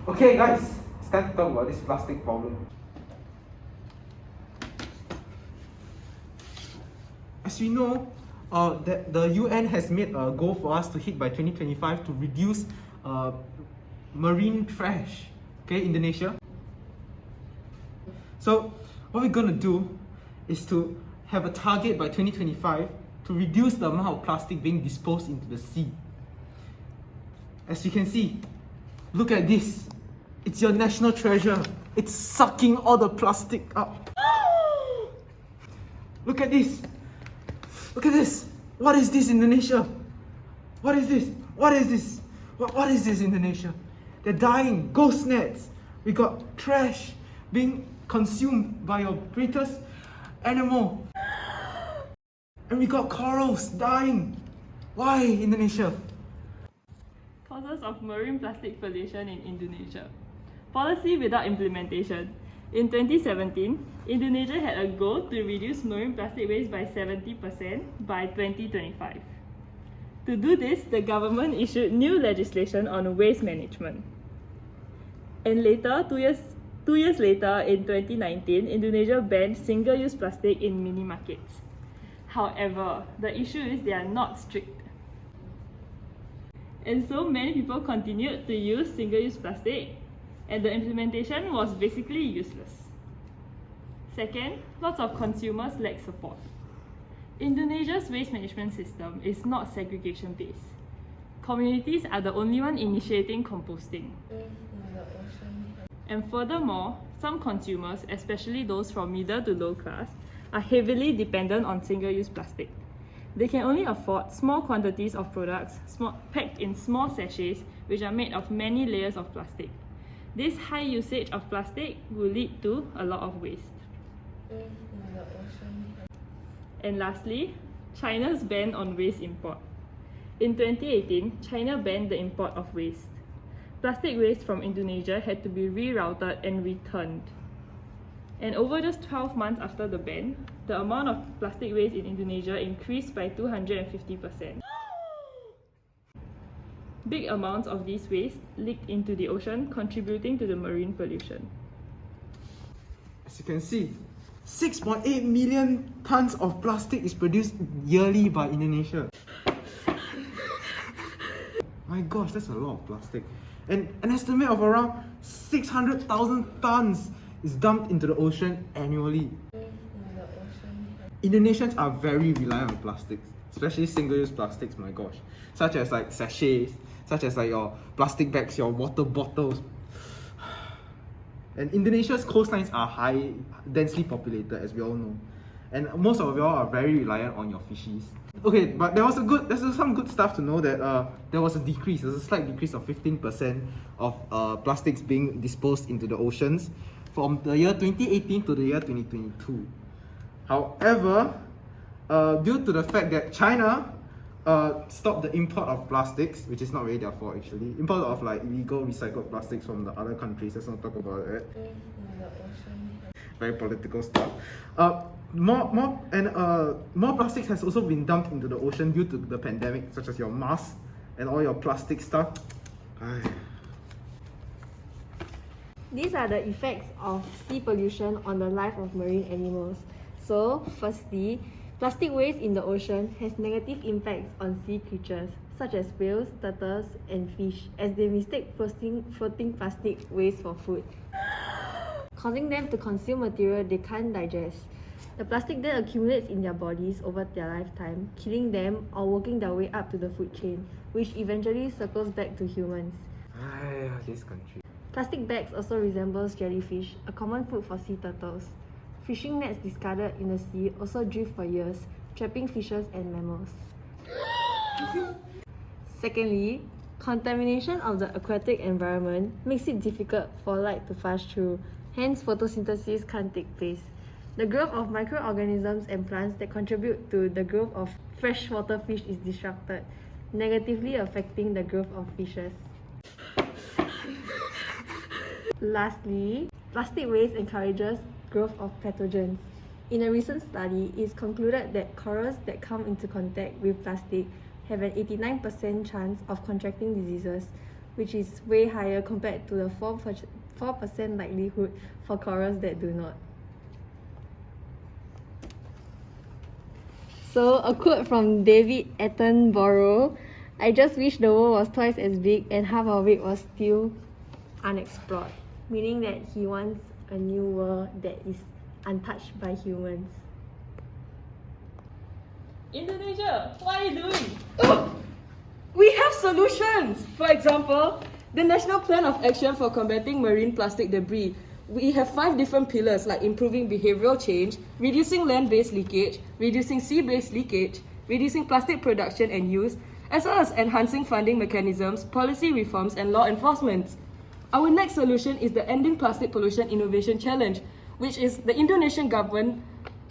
Okay guys, it's time to talk about this plastic problem. As we know, that the UN has made a goal for us to hit by 2025 to reduce marine trash, okay, Indonesia. So what we're gonna do is to have a target by 2025 to reduce the amount of plastic being disposed into the sea. As you can see, look at this. It's your national treasure. It's sucking all the plastic up. Look at this. Look at this. What is this, Indonesia? What is this? What is this? What is this, Indonesia? They're dying. Ghost nets. We got trash being consumed by your greatest animal. And we got corals dying. Why, Indonesia? Causes of marine plastic pollution in Indonesia. Policy without implementation. In 2017, Indonesia had a goal to reduce marine plastic waste by 70% by 2025. To do this, the government issued new legislation on waste management. And later, two years later, in 2019, Indonesia banned single-use plastic in mini markets. However, the issue is they are not strict. And so many people continued to use single-use plastic, and the implementation was basically useless. Second, lots of consumers lack support. Indonesia's waste management system is not segregation-based. Communities are the only one initiating composting. And furthermore, some consumers, especially those from middle to low class, are heavily dependent on single-use plastic. They can only afford small quantities of products packed in small sachets which are made of many layers of plastic. This high usage of plastic will lead to a lot of waste. And lastly, China's ban on waste import. In 2018, China banned the import of waste. Plastic waste from Indonesia had to be rerouted and returned. And over just 12 months after the ban, the amount of plastic waste in Indonesia increased by 250%. Big amounts of this waste leaked into the ocean, contributing to the marine pollution. As you can see, 6.8 million tons of plastic is produced yearly by Indonesia. My gosh, that's a lot of plastic. And an estimate of around 600,000 tons is dumped into the ocean annually. Indonesians are very reliant on plastics, especially single-use plastics, my gosh. Such as like sachets, such as like your plastic bags, your water bottles. And Indonesia's coastlines are high, densely populated, as we all know. And most of y'all are very reliant on your fishies. Okay, but there's some good stuff to know that there's a slight decrease of 15% of plastics being disposed into the oceans from the year 2018 to the year 2022. However, due to the fact that China stopped the import of plastics, which is not really their fault actually, import of like illegal recycled plastics from the other countries, let's not talk about it. Very political stuff. More plastics has also been dumped into the ocean due to the pandemic, such as your masks and all your plastic stuff. These are the effects of sea pollution on the life of marine animals. So, firstly, plastic waste in the ocean has negative impacts on sea creatures, such as whales, turtles, and fish, as they mistake floating plastic waste for food, causing them to consume material they can't digest. The plastic then accumulates in their bodies over their lifetime, killing them or working their way up to the food chain, which eventually circles back to humans. This country. Plastic bags also resembles jellyfish, a common food for sea turtles. Fishing nets discarded in the sea also drift for years, trapping fishes and mammals. Secondly, contamination of the aquatic environment makes it difficult for light to pass through, hence photosynthesis can't take place. The growth of microorganisms and plants that contribute to the growth of freshwater fish is disrupted, negatively affecting the growth of fishes. Lastly, plastic waste encourages growth of pathogens. In a recent study, it's concluded that corals that come into contact with plastic have an 89% chance of contracting diseases, which is way higher compared to the 4% likelihood for corals that do not. So, a quote from David Attenborough: "I just wish the world was twice as big and half of it was still unexplored." Meaning that he wants a new world that is untouched by humans. Indonesia, what are you doing? Oh, we have solutions! For example, the National Plan of Action for Combating Marine Plastic Debris. We have 5 different pillars like improving behavioral change, reducing land-based leakage, reducing sea-based leakage, reducing plastic production and use, as well as enhancing funding mechanisms, policy reforms, and law enforcement. Our next solution is the Ending Plastic Pollution Innovation Challenge, which is the Indonesian government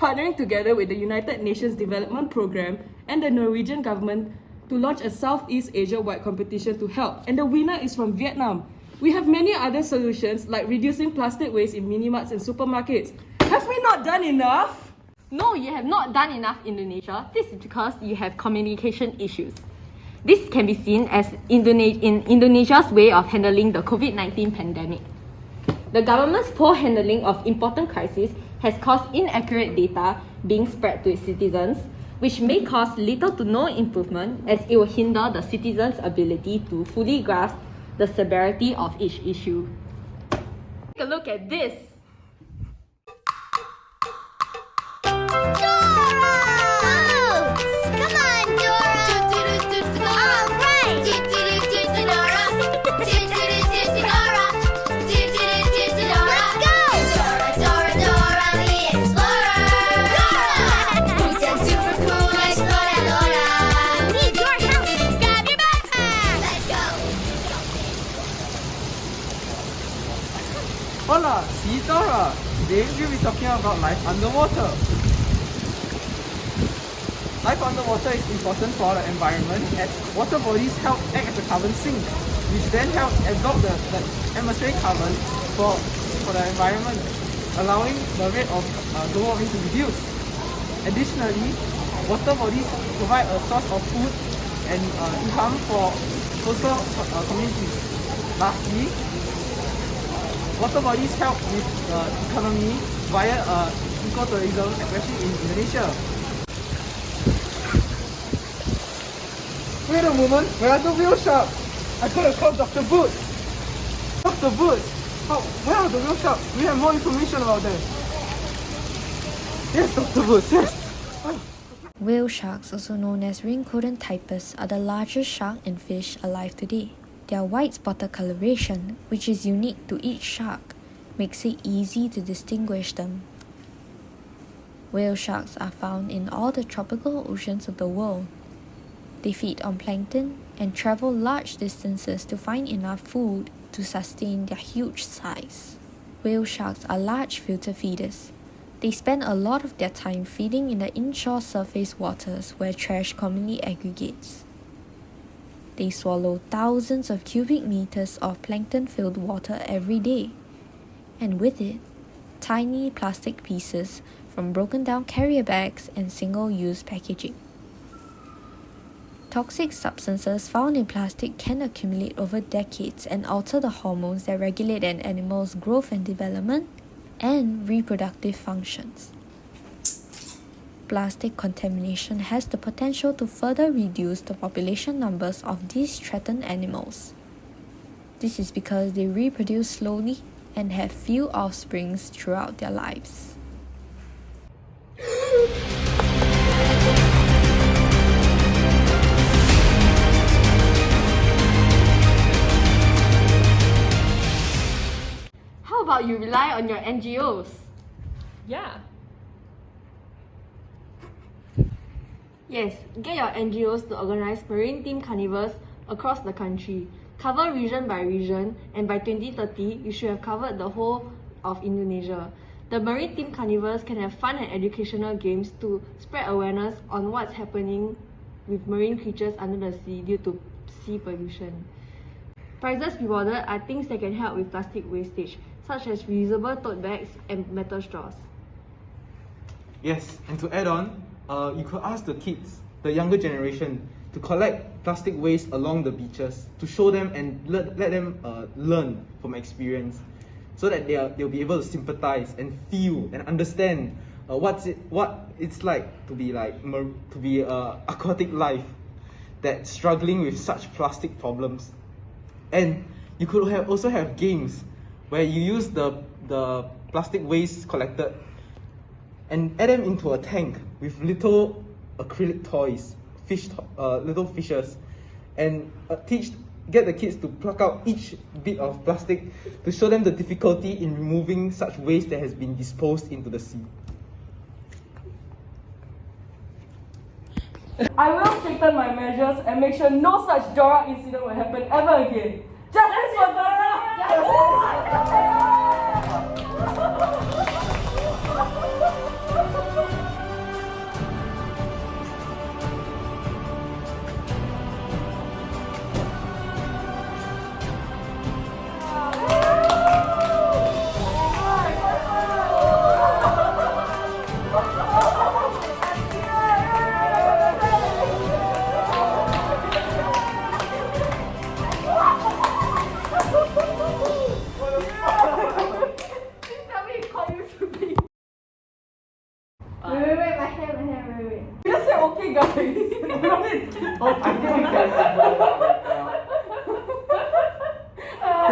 partnering together with the United Nations Development Programme and the Norwegian government to launch a Southeast Asia-wide competition to help, and the winner is from Vietnam. We have many other solutions like reducing plastic waste in mini-marts and supermarkets. Have we not done enough? No, you have not done enough, Indonesia. This is because you have communication issues. This can be seen as in Indonesia's way of handling the COVID-19 pandemic. The government's poor handling of important crises has caused inaccurate data being spread to its citizens, which may cause little to no improvement as it will hinder the citizens' ability to fully grasp the severity of each issue. Take a look at this. Hola, see Dora! Today we'll be talking about life underwater. Life underwater is important for the environment as water bodies help act as a carbon sink, which then help absorb the atmospheric carbon for the environment, allowing the rate of global warming to reduce. Additionally, water bodies provide a source of food and income for coastal communities. Lastly, water bodies help with the economy via ecotourism, especially in Indonesia. Wait a moment, where are the whale sharks? I gotta call Dr. Boots. Dr. Boots, where are the whale sharks? We have more information about them. Yes, Dr. Boots, yes. Whale sharks, also known as ring-codon typus, are the largest shark and fish alive today. Their white spotted coloration, which is unique to each shark, makes it easy to distinguish them. Whale sharks are found in all the tropical oceans of the world. They feed on plankton and travel large distances to find enough food to sustain their huge size. Whale sharks are large filter feeders. They spend a lot of their time feeding in the inshore surface waters where trash commonly aggregates. They swallow thousands of cubic meters of plankton-filled water every day, and with it, tiny plastic pieces from broken down carrier bags and single-use packaging. Toxic substances found in plastic can accumulate over decades and alter the hormones that regulate an animal's growth and development and reproductive functions. Plastic contamination has the potential to further reduce the population numbers of these threatened animals. This is because they reproduce slowly and have few offsprings throughout their lives. How about you rely on your NGOs? Yeah. Yes, get your NGOs to organize marine themed carnivals across the country. Cover region by region, and by 2030, you should have covered the whole of Indonesia. The marine themed carnivals can have fun and educational games to spread awareness on what's happening with marine creatures under the sea due to sea pollution. Prizes rewarded are things that can help with plastic wastage, such as reusable tote bags and metal straws. Yes, and to add on, you could ask the kids, the younger generation, to collect plastic waste along the beaches to show them and let them learn from experience, so that they'll be able to sympathize and feel and understand what it's like to be aquatic life that's struggling with such plastic problems. And you could also have games where you use the plastic waste collected and add them into a tank with little acrylic toys, little fishes, and get the kids to pluck out each bit of plastic to show them the difficulty in removing such waste that has been disposed into the sea. I will strengthen my measures and make sure no such Dora incident will happen ever again. Justice for Dora! Wait, my hair, wait. Just say okay, guys.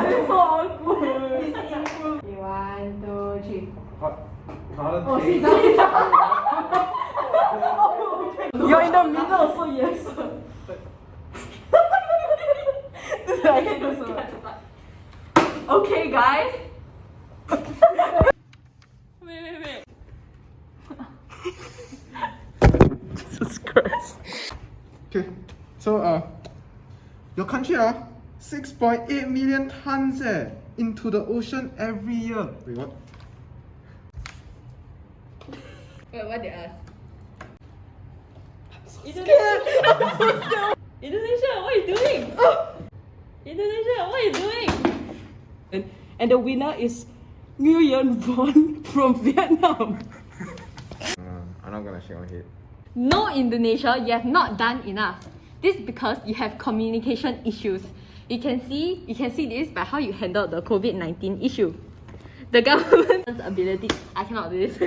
It's so awkward. Okay, 1, 2, 3. You're in the middle, so yes. I hate this one. Okay, guys. Wait. Jesus Christ. Okay, so your country 6.8 million tons into the ocean every year. Wait, what? Wait, what they ask? Indonesia, what are you doing? Indonesia, what are you doing? And the winner is Nguyen Von from Vietnam. I'm not gonna shake my head. No, Indonesia, you have not done enough. This is because you have communication issues. You can see this by how you handled the COVID-19 issue. The government's ability. I cannot do this.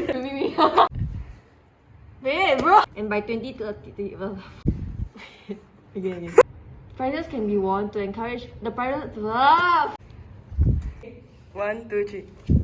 Wait, bro. And by 2030, again. Prizes can be won to encourage the pirates to love. 1, 2, 3.